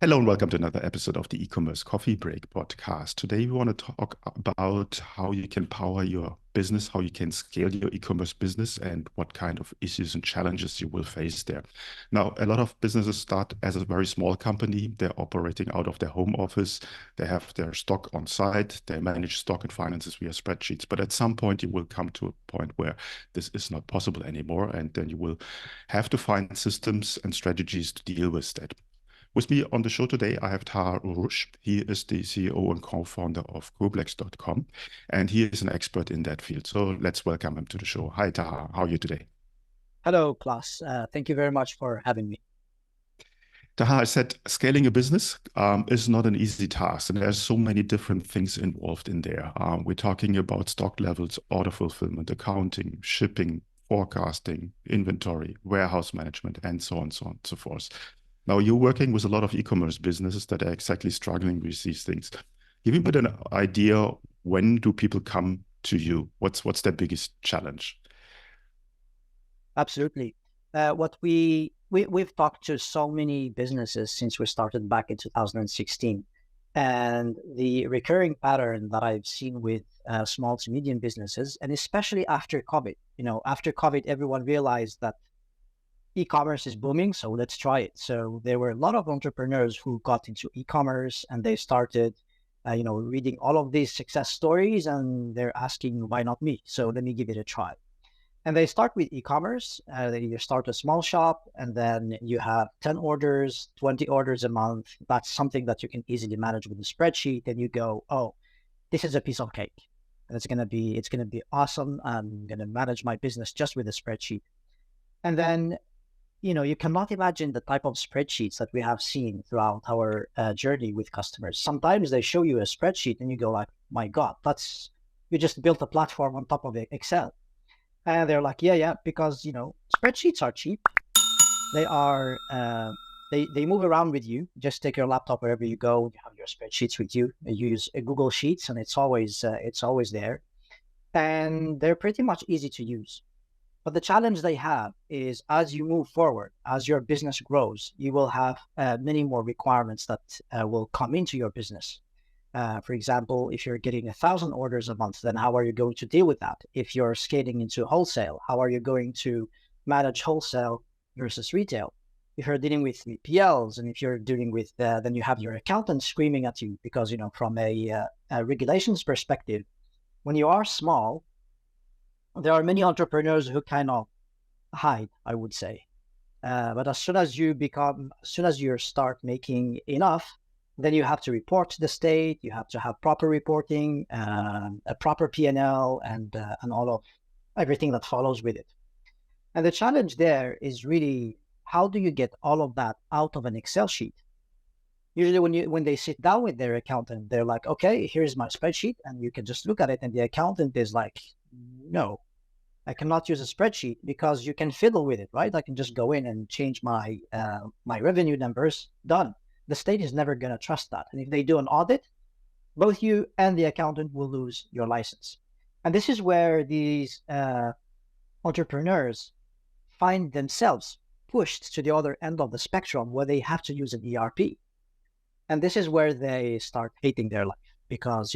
Hello and welcome to another episode of the e-commerce coffee break podcast. Today we want to talk about how you can power your business, how you can scale your e-commerce business, and what kind of issues and challenges you will face there. Now, a lot of businesses start as a very small company. They're operating out of their home office. They have their stock on site. They manage stock and finances via spreadsheets. But at some point, you will come to a point where this is not possible anymore. And then you will have to find systems and strategies to deal with that. With me on the show today, I have Tahar Ouhrouche. He is the CEO and co-founder of QuickBooks.com, and he is an expert in that field. So let's welcome him to the show. Hi, Tahar. How are you today? Hello, Klaus. Thank you very much for having me. Tahar, I said scaling a business is not an easy task, and there's so many different things involved in there. We're talking about stock levels, order fulfillment, accounting, shipping, forecasting, inventory, warehouse management, and so on, so on, so forth. Now, you're working with a lot of e-commerce businesses that are exactly struggling with these things. Give me a bit an idea, when do people come to you? What's their biggest challenge? Absolutely. We've talked to so many businesses since we started back in 2016. And the recurring pattern that I've seen with small to medium businesses, and especially after COVID, after COVID, everyone realized that e-commerce is booming, so let's try it. So there were a lot of entrepreneurs who got into e-commerce and they started, reading all of these success stories, and they're asking, why not me? So let me give it a try. And they start with e-commerce. You start a small shop, and then you have 10 orders, 20 orders a month. That's something that you can easily manage with a spreadsheet. And you go, oh, this is a piece of cake. And it's gonna be awesome. I'm gonna manage my business just with a spreadsheet. And then you cannot imagine the type of spreadsheets that we have seen throughout our journey with customers. Sometimes they show you a spreadsheet and you go like, my God, you just built a platform on top of Excel. And they're like, yeah, because, spreadsheets are cheap. They are, they move around with you. Just take your laptop wherever you go. You have your spreadsheets with you. You use Google Sheets and it's always there. And they're pretty much easy to use. But the challenge they have is, as you move forward, as your business grows, you will have many more requirements that will come into your business. For example, if you're getting 1,000 orders a month, then how are you going to deal with that? If you're scaling into wholesale, how are you going to manage wholesale versus retail? If you're dealing with 3PLs, and if you're dealing with, then you have your accountant screaming at you because, from a regulations perspective, when you are small, there are many entrepreneurs who kind of hide, I would say. But as soon as you start making enough, then you have to report to the state. You have to have proper reporting, a proper P&L, and all of everything that follows with it. And the challenge there is really, how do you get all of that out of an Excel sheet? Usually when they sit down with their accountant, they're like, okay, here's my spreadsheet, and you can just look at it, and the accountant is like, no, I cannot use a spreadsheet because you can fiddle with it, right? I can just go in and change my revenue numbers, done. The state is never going to trust that. And if they do an audit, both you and the accountant will lose your license. And this is where these entrepreneurs find themselves pushed to the other end of the spectrum, where they have to use an ERP. And this is where they start hating their life because,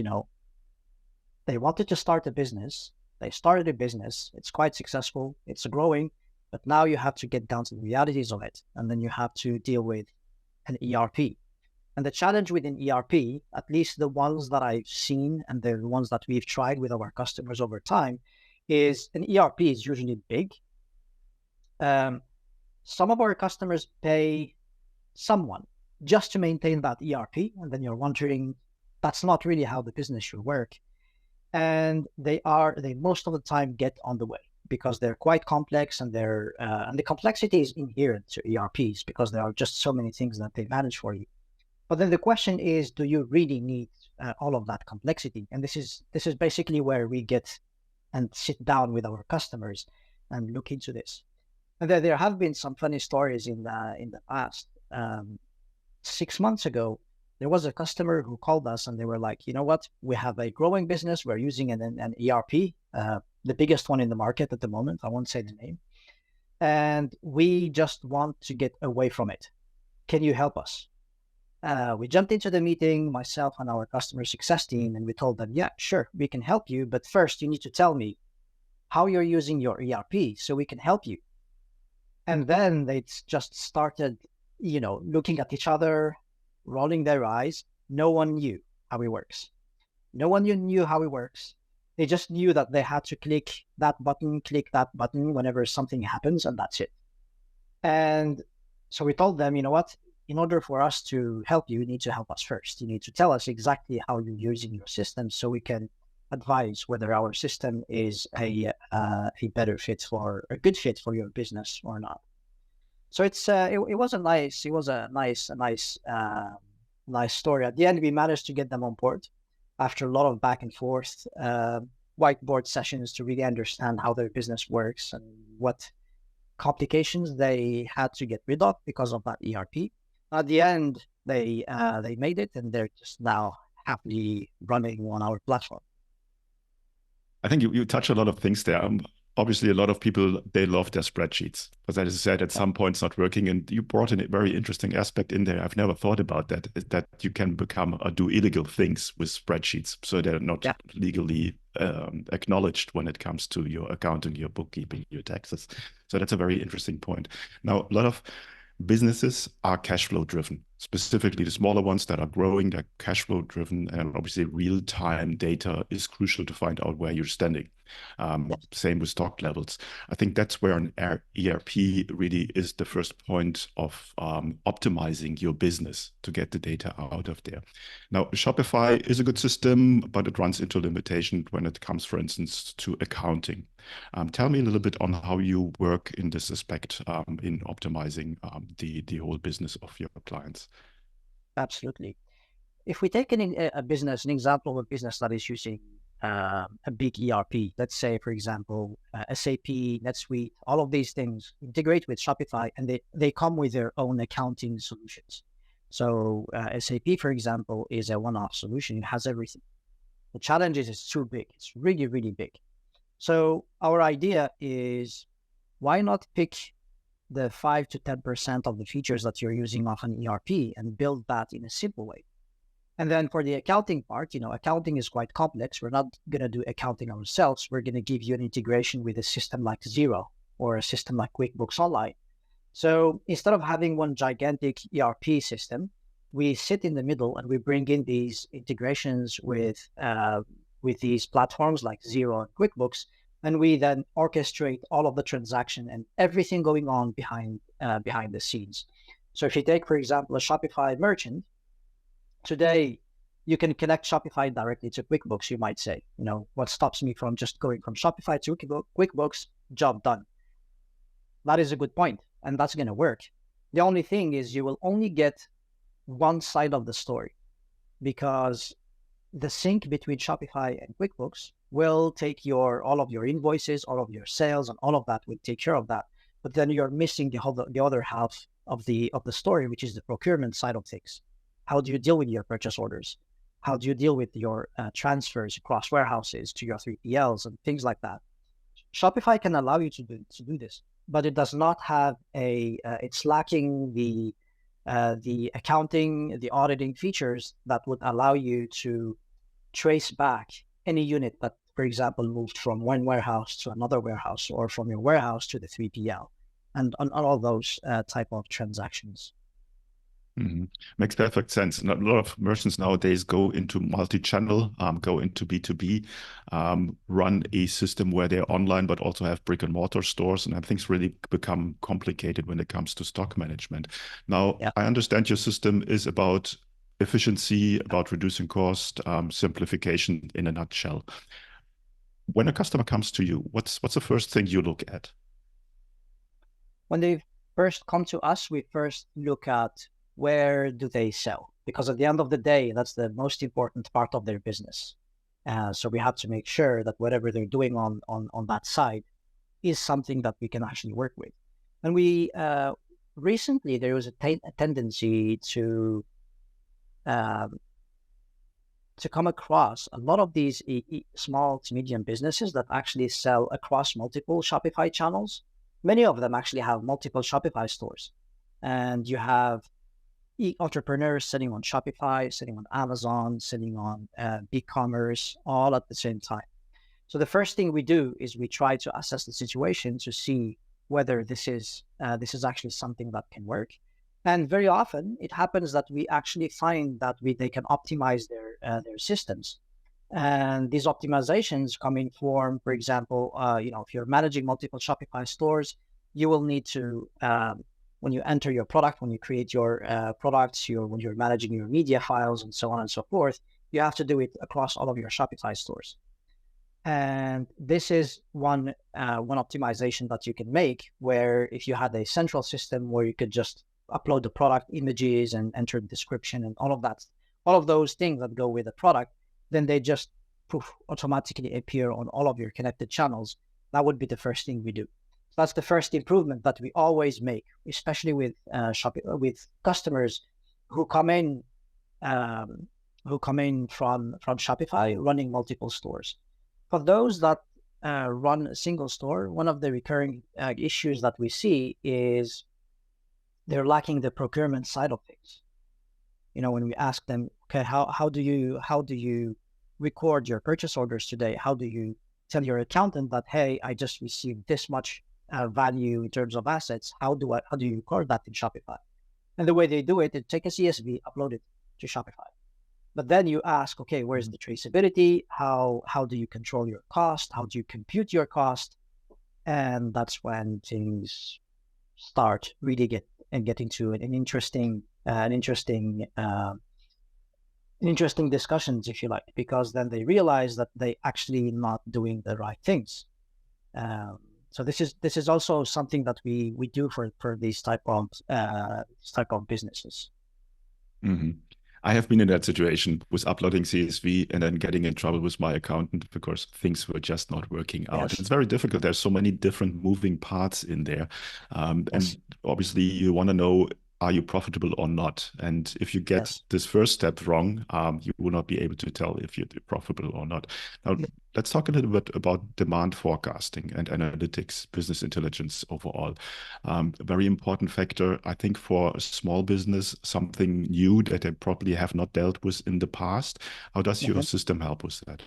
they wanted to start a business. They started a business. It's quite successful. It's growing. But now you have to get down to the realities of it. And then you have to deal with an ERP. And the challenge with an ERP, at least the ones that I've seen and the ones that we've tried with our customers over time, is an ERP is usually big. Some of our customers pay someone just to maintain that ERP. And then you're wondering, that's not really how the business should work. And they most of the time get on the way because they're quite complex, and and the complexity is inherent to ERPs because there are just so many things that they manage for you. But then the question is, do you really need all of that complexity? And this is basically where we get and sit down with our customers and look into this. And there have been some funny stories in the past. 6 months ago, there was a customer who called us and they were like, you know what, we have a growing business. We're using an ERP, the biggest one in the market at the moment. I won't say the name. And we just want to get away from it. Can you help us? We jumped into the meeting, myself and our customer success team, and we told them, yeah, sure, we can help you, but first you need to tell me how you're using your ERP so we can help you. And then they just started, looking at each other, rolling their eyes. No one knew how it works. No one knew how it works. They just knew that they had to click that button whenever something happens, and that's it. And so we told them, you know what? In order for us to help you, you need to help us first. You need to tell us exactly how you're using your system so we can advise whether our system is a better fit for a good fit for your business or not. So it was a nice nice story. At the end, we managed to get them on board after a lot of back and forth, whiteboard sessions to really understand how their business works and what complications they had to get rid of because of that ERP. At the end, they made it, and they're just now happily running on our platform. I think you touch a lot of things there. Obviously, a lot of people, they love their spreadsheets. But as I said, at some point it's not working. And you brought in a very interesting aspect in there. I've never thought about that, is that you can become or do illegal things with spreadsheets. So they're not legally acknowledged when it comes to your accounting, your bookkeeping, your taxes. So that's a very interesting point. Now, a lot of businesses are cash flow driven, specifically the smaller ones that are growing, they're cash flow driven, and obviously real-time data is crucial to find out where you're standing. Same with stock levels. I think that's where an ERP really is the first point of optimizing your business to get the data out of there. Now, Shopify is a good system, but it runs into limitation when it comes, for instance, to accounting. Tell me a little bit on how you work in this aspect in optimizing the whole business of your clients. Absolutely. If we take an example of a business that is using a big ERP, let's say, for example, SAP, NetSuite, all of these things integrate with Shopify, and they come with their own accounting solutions. So SAP, for example, is a one-off solution. It has everything. The challenge is it's too big. It's really, really big. So our idea is, why not pick the 5 to 10% of the features that you're using off an ERP and build that in a simple way? And then for the accounting part, accounting is quite complex. We're not going to do accounting ourselves. We're going to give you an integration with a system like Xero or a system like QuickBooks Online. So instead of having one gigantic ERP system, we sit in the middle and we bring in these integrations with these platforms like Xero and QuickBooks, and we then orchestrate all of the transaction and everything going on behind the scenes. So if you take, for example, a Shopify merchant, today you can connect Shopify directly to QuickBooks, you might say. What stops me from just going from Shopify to QuickBooks? Job done. That is a good point, and that's going to work. The only thing is you will only get one side of the story, because the sync between Shopify and QuickBooks will take all of your invoices, all of your sales, and all of that will take care of that. But then you're missing the other half of the story, which is the procurement side of things. How do you deal with your purchase orders? How do you deal with your transfers across warehouses to your 3PLs and things like that? Shopify can allow you to do this, but it does not have it's lacking the accounting, the auditing features that would allow you to trace back any unit that, for example, moved from one warehouse to another warehouse or from your warehouse to the 3PL, and on all those type of transactions. Mm-hmm. Makes perfect sense. And a lot of merchants nowadays go into multi-channel, go into B2B, run a system where they're online, but also have brick and mortar stores. And things really become complicated when it comes to stock management. Now, I understand your system is about efficiency, about reducing cost, simplification in a nutshell. When a customer comes to you, what's the first thing you look at? When they first come to us, we first look at where do they sell? Because at the end of the day, that's the most important part of their business. So we have to make sure that whatever they're doing on that side is something that we can actually work with. And we recently, there was a tendency to come across a lot of these small to medium businesses that actually sell across multiple Shopify channels. Many of them actually have multiple Shopify stores. And you have entrepreneurs sitting on Shopify, sitting on Amazon, sitting on eCommerce, all at the same time. So the first thing we do is we try to assess the situation to see whether this is actually something that can work. And very often it happens that we actually find that they can optimize their systems. And these optimizations come in form, for example, if you're managing multiple Shopify stores, you will need to, when you enter your product, when you create your products, when you're managing your media files and so on and so forth, you have to do it across all of your Shopify stores. And this is one optimization that you can make, where if you had a central system where you could just upload the product images and enter the description and all of those things that go with the product, then they just automatically appear on all of your connected channels. That would be the first thing we do. So that's the first improvement that we always make, especially with with customers who come in from Shopify running multiple stores. For those that run a single store, one of the recurring issues that we see is they're lacking the procurement side of things. When we ask them, okay, how do you record your purchase orders today? How do you tell your accountant that, hey, I just received this much value in terms of assets? How do you record that in Shopify? And the way they do it, they take a CSV, upload it to Shopify. But then you ask, okay, where's the traceability? How do you control your cost? How do you compute your cost? And that's when things start really getting to an interesting discussions, if you like, because then they realize that they actually not doing the right things. So this is also something that we do for these type of businesses. Mm-hmm. I have been in that situation with uploading CSV and then getting in trouble with my accountant because things were just not working out. Yes. It's very difficult. There's so many different moving parts in there. Yes. And obviously you want to know, are you profitable or not? And if you get this first step wrong, you will not be able to tell if you're profitable or not. Now, let's talk a little bit about demand forecasting and analytics, business intelligence overall. A very important factor, I think, for a small business, something new that they probably have not dealt with in the past. How does your system help with that?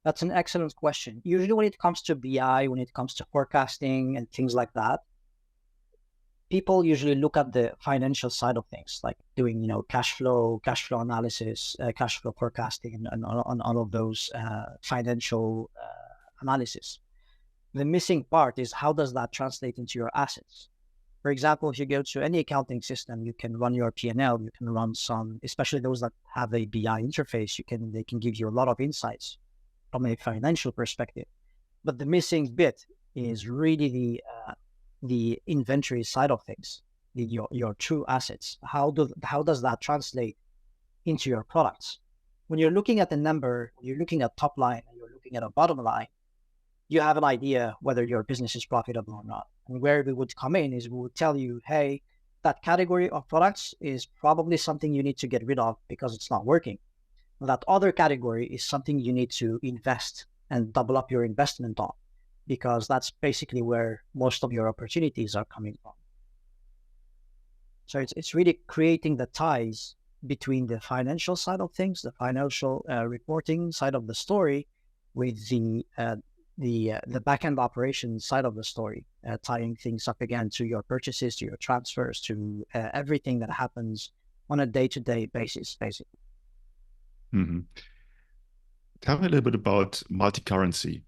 That's an excellent question. Usually when it comes to BI, when it comes to forecasting and things like that, people usually look at the financial side of things, like doing, cash flow analysis, cash flow forecasting, and on all of those financial analysis. The missing part is, how does that translate into your assets? For example, if you go to any accounting system, you can run your P&L, you can run some, especially those that have a BI interface, they can give you a lot of insights from a financial perspective. But the missing bit is really the inventory side of things, your true assets. How does that translate into your products? When you're looking at the number, you're looking at top line, and you're looking at a bottom line, you have an idea whether your business is profitable or not. And where we would come in is we would tell you, hey, that category of products is probably something you need to get rid of because it's not working. That other category is something you need to invest and double up your investment on, because that's basically where most of your opportunities are coming from. So it's really creating the ties between the financial side of things, the financial reporting side of the story, with the back-end operations side of the story, tying things up again to your purchases, to your transfers, to everything that happens on a day-to-day basis, basically. Mm-hmm. Tell me a little bit about multi-currency,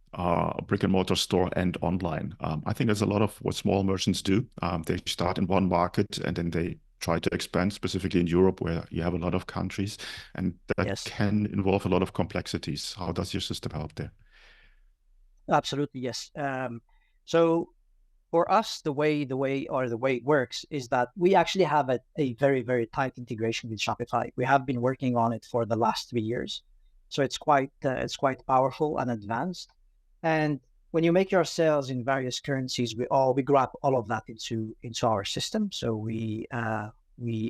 brick and mortar store and online. I think there's a lot of what small merchants do. They start in one market and then they try to expand, specifically in Europe, where you have a lot of countries, and that can involve a lot of complexities. How does your system help there? Absolutely, yes. So for us, the way it works is that we actually have a very, very tight integration with Shopify. We have been working on it for the last 3 years. So it's quite powerful and advanced. And when you make your sales in various currencies, we grab all of that into our system. So we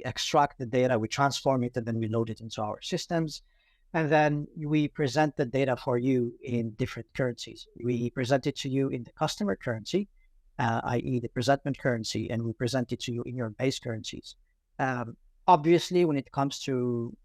extract the data, we transform it, and then we load it into our systems. And then we present the data for you in different currencies. We present it to you in the customer currency, i.e. the presentment currency, and we present it to you in your base currencies. Obviously, when it comes to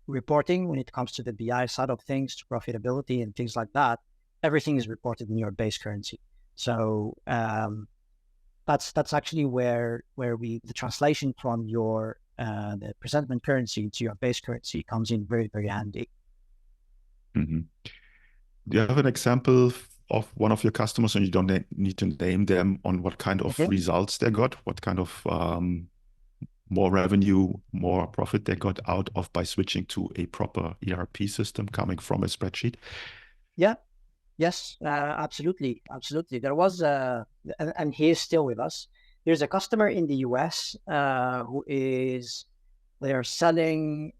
reporting, when it comes to the BI side of things, to profitability and things like that, everything is reported in your base currency. So that's actually where the translation from your the presentment currency to your base currency comes in very, very handy. Do you have an example of one of your customers, and you don't need to name them, on what kind of results they got, what kind of more revenue, more profit they got out of by switching to a proper ERP system coming from a spreadsheet? Yeah. Yes, absolutely. Absolutely. There was, and he is still with us. There's a customer in the US they're selling,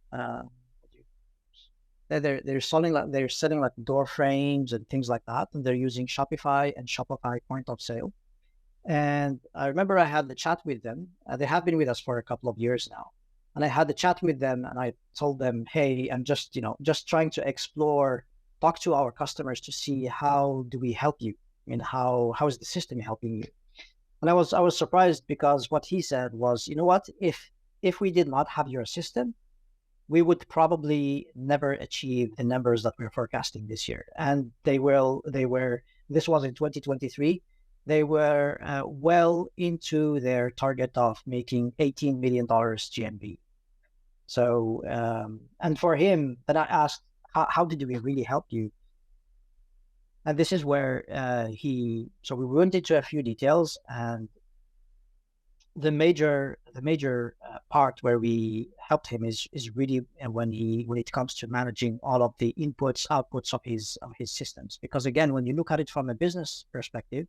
they're selling like door frames and things like that. And they're using Shopify and Shopify point of sale. And I remember I had the chat with them. They have been with us for a couple of years now. And I had the chat with them and I told them, hey, I'm just trying to talk to our customers to see how do we help you and how is the system helping you. And I was surprised because what he said was, you know what, if we did not have your system, we would probably never achieve the numbers that we're forecasting this year. And this was in 2023. They were well into their target of making $18 million GMV. So, and for him, then I asked, how did we really help you? And this is where so we went into a few details, and the major part where we helped him is really when it comes to managing all of the inputs, outputs of his systems. Because again, when you look at it from a business perspective,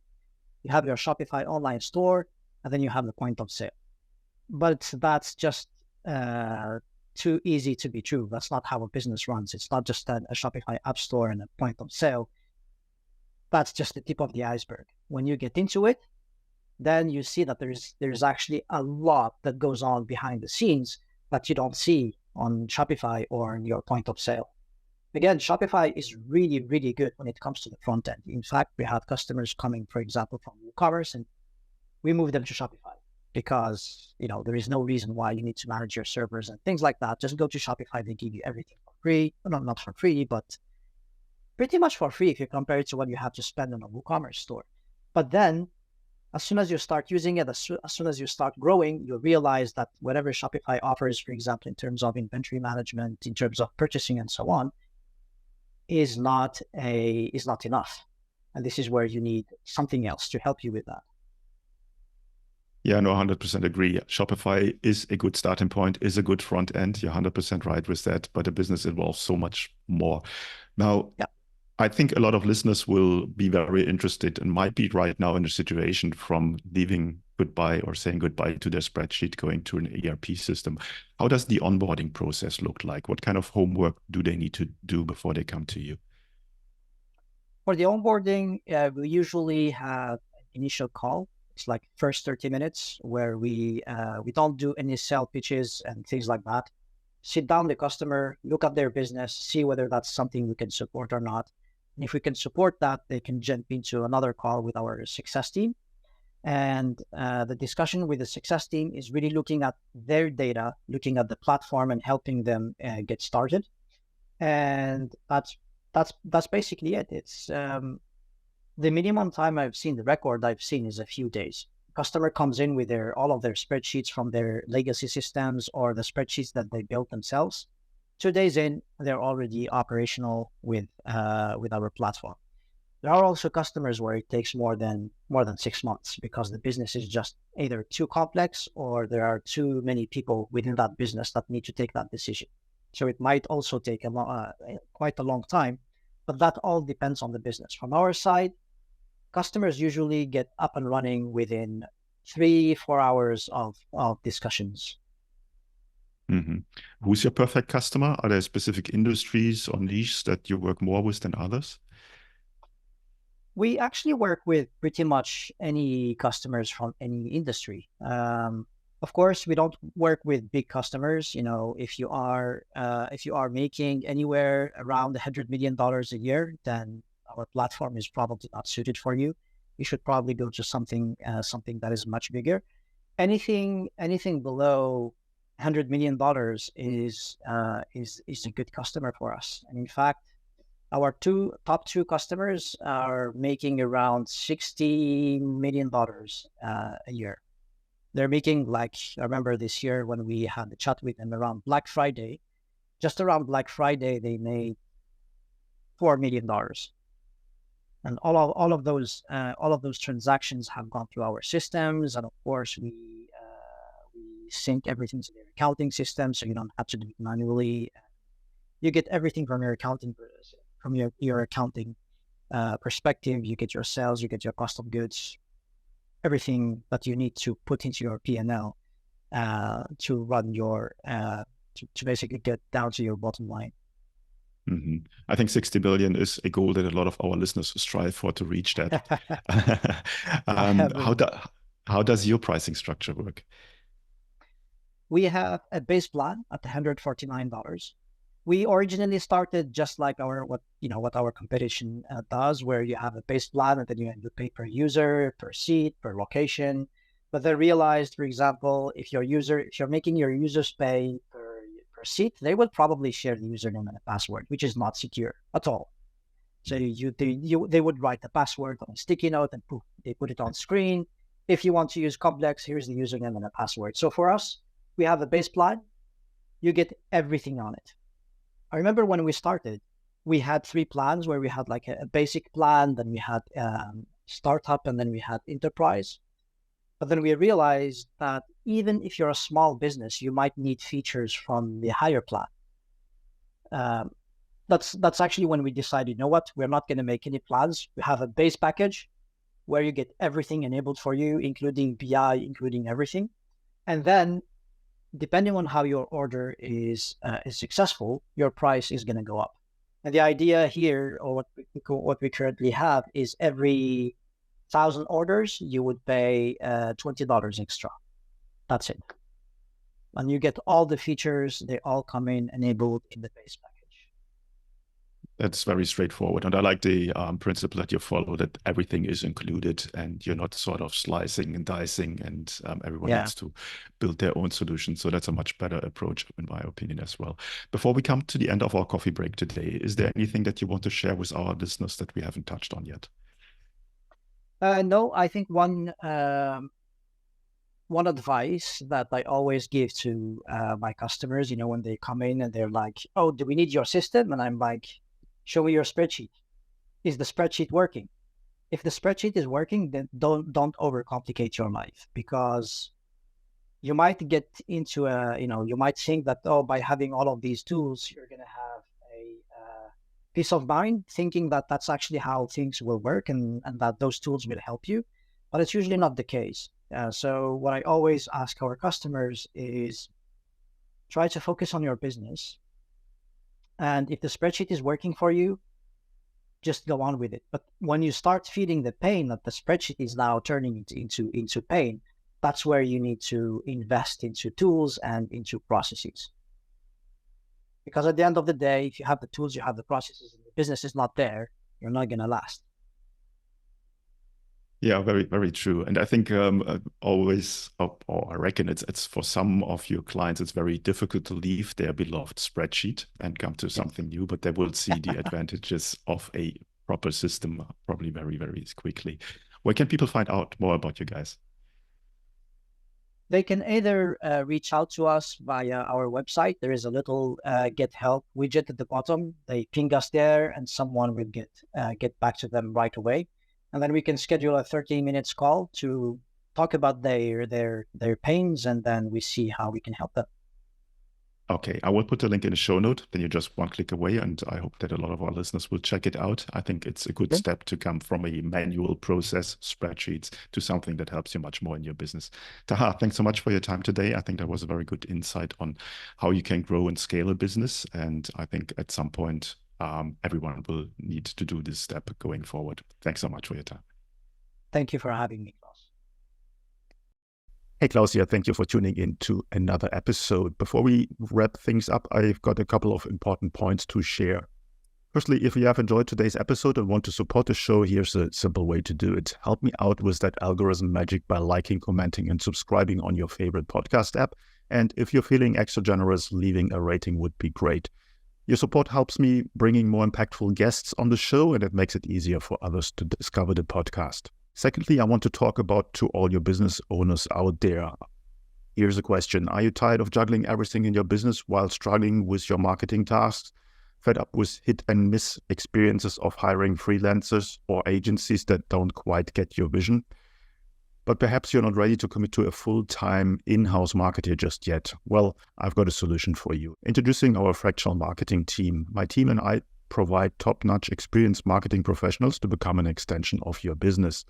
you have your Shopify online store, and then you have the point of sale. But that's just too easy to be true. That's not how a business runs. It's not just a Shopify app store and a point of sale. That's just the tip of the iceberg. When you get into it, then you see that there's actually a lot that goes on behind the scenes that you don't see on Shopify or in your point of sale. Again, Shopify is really, really good when it comes to the front end. In fact, we have customers coming, for example, from eCommerce, and we move them to Shopify because, there is no reason why you need to manage your servers and things like that. Just go to Shopify. They give you everything for free. Well, not for free, but pretty much for free if you compare it to what you have to spend on a WooCommerce store. But then, as soon as you start using it, as soon as you start growing, you realize that whatever Shopify offers, for example, in terms of inventory management, in terms of purchasing and so on, is not enough. And this is where you need something else to help you with that. Yeah, no, 100% agree. Shopify is a good starting point, is a good front end. You're 100% right with that, but the business involves so much more. Now, I think a lot of listeners will be very interested and might be right now in a situation from leaving goodbye or saying goodbye to their spreadsheet, going to an ERP system. How does the onboarding process look like? What kind of homework do they need to do before they come to you? For the onboarding, we usually have an initial call. It's like first 30 minutes where we don't do any sell pitches and things like that. Sit down with the customer, look at their business, see whether that's something we can support or not. And if we can support that, they can jump into another call with our success team. And the discussion with the success team is really looking at their data, looking at the platform and helping them get started. And that's basically it. It's the minimum time the record I've seen is a few days. Customer comes in with all of their spreadsheets from their legacy systems or the spreadsheets that they built themselves. 2 days in, they're already operational with our platform. There are also customers where it takes more than 6 months because the business is just either too complex or there are too many people within that business that need to take that decision. So it might also take quite a long time, but that all depends on the business. From our side, customers usually get up and running within 3-4 hours of discussions. Mm-hmm. Who's your perfect customer? Are there specific industries or niches that you work more with than others? We actually work with pretty much any customers from any industry. Of course, we don't work with big customers. If you are making anywhere around $100 million a year, then our platform is probably not suited for you. You should probably go to something that is much bigger. anything below $100 million is a good customer for us. And in fact, our top two customers are making around $60 million a year. They're making, like, I remember this year when we had the chat with them around Black Friday, just around Black Friday, they made $4 million. And all of those transactions have gone through our systems. And of course, we sync everything to their accounting system, so you don't have to do it manually. You get everything from your accounting perspective. You get your sales, you get your cost of goods, everything that you need to put into your P&L to run your to basically get down to your bottom line. Mm-hmm. I think 60 billion is a goal that a lot of our listeners strive for, to reach that. How does your pricing structure work? We have a base plan at $149. We originally started just like what our competition does, where you have a base plan and then you pay per user, per seat, per location. But they realized, for example, if you're making your users pay per seat, they will probably share the username and a password, which is not secure at all. So they would write the password on a sticky note and poof, they put it on screen. If you want to use complex, here's the username and a password. So for us, we have a base plan. You get everything on it. I remember when we started, we had 3 plans where we had like a basic plan, then we had startup, and then we had enterprise. But then we realized that even if you're a small business, you might need features from the higher plan. That's actually when we decided, you know what, we're not going to make any plans. We have a base package where you get everything enabled for you, including BI, including everything. And then depending on how your order is successful, your price is going to go up. And the idea here, or what we currently have, is every 1,000 orders, you would pay $20 extra. That's it. And you get all the features. They all come in enabled in the base package. That's very straightforward. And I like the principle that you follow, that everything is included and you're not sort of slicing and dicing, and everyone needs to build their own solution. So that's a much better approach, in my opinion, as well. Before we come to the end of our coffee break today, is there anything that you want to share with our listeners that we haven't touched on yet? No, I think one advice that I always give to my customers, when they come in and they're like, oh, do we need your system? And I'm like, show me your spreadsheet. Is the spreadsheet working? If the spreadsheet is working, then don't overcomplicate your life, because you might get into you might think that, oh, by having all of these tools, you're going to have a peace of mind, thinking that that's actually how things will work and that those tools will help you. But it's usually not the case. So what I always ask our customers is try to focus on your business. And if the spreadsheet is working for you, just go on with it. But when you start feeling the pain that the spreadsheet is now turning into pain, that's where you need to invest into tools and into processes. Because at the end of the day, if you have the tools, you have the processes, and the business is not there, you're not going to last. Yeah, very, very true. And I think always, or I reckon it's for some of your clients, it's very difficult to leave their beloved spreadsheet and come to something new, but they will see the advantages of a proper system probably very, very quickly. Where can people find out more about you guys? They can either reach out to us via our website. There is a little get help widget at the bottom. They ping us there and someone will get back to them right away. And then we can schedule a 30-minute call to talk about their pains, and then we see how we can help them. Okay, I will put a link in the show note. Then you're just one click away, and I hope that a lot of our listeners will check it out. I think it's a good step to come from a manual process, spreadsheets, to something that helps you much more in your business. Tahar, thanks so much for your time today. I think that was a very good insight on how you can grow and scale a business. And I think at some point, everyone will need to do this step going forward. Thanks so much for your time. Thank you for having me, Klaus. Hey, Klaus here. Thank you for tuning in to another episode. Before we wrap things up, I've got a couple of important points to share. Firstly, if you have enjoyed today's episode and want to support the show, here's a simple way to do it. Help me out with that algorithm magic by liking, commenting, and subscribing on your favorite podcast app. And if you're feeling extra generous, leaving a rating would be great. Your support helps me bringing more impactful guests on the show, and it makes it easier for others to discover the podcast. Secondly, I want to talk about to all your business owners out there. Here's a question. Are you tired of juggling everything in your business while struggling with your marketing tasks? Fed up with hit and miss experiences of hiring freelancers or agencies that don't quite get your vision? But perhaps you're not ready to commit to a full-time in-house marketer just yet. Well, I've got a solution for you. Introducing our fractional marketing team. My team and I provide top-notch experienced marketing professionals to become an extension of your business.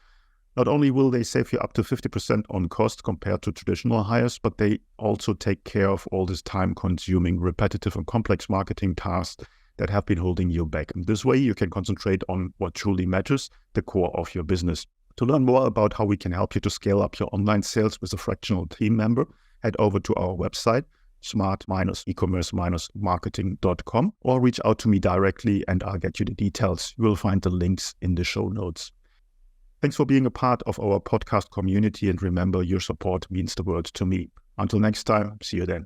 Not only will they save you up to 50% on cost compared to traditional hires, but they also take care of all this time-consuming, repetitive and complex marketing tasks that have been holding you back. And this way you can concentrate on what truly matters, the core of your business. To learn more about how we can help you to scale up your online sales with a fractional team member, head over to our website, smart-ecommerce-marketing.com, or reach out to me directly and I'll get you the details. You will find the links in the show notes. Thanks for being a part of our podcast community, and remember, your support means the world to me. Until next time, see you then.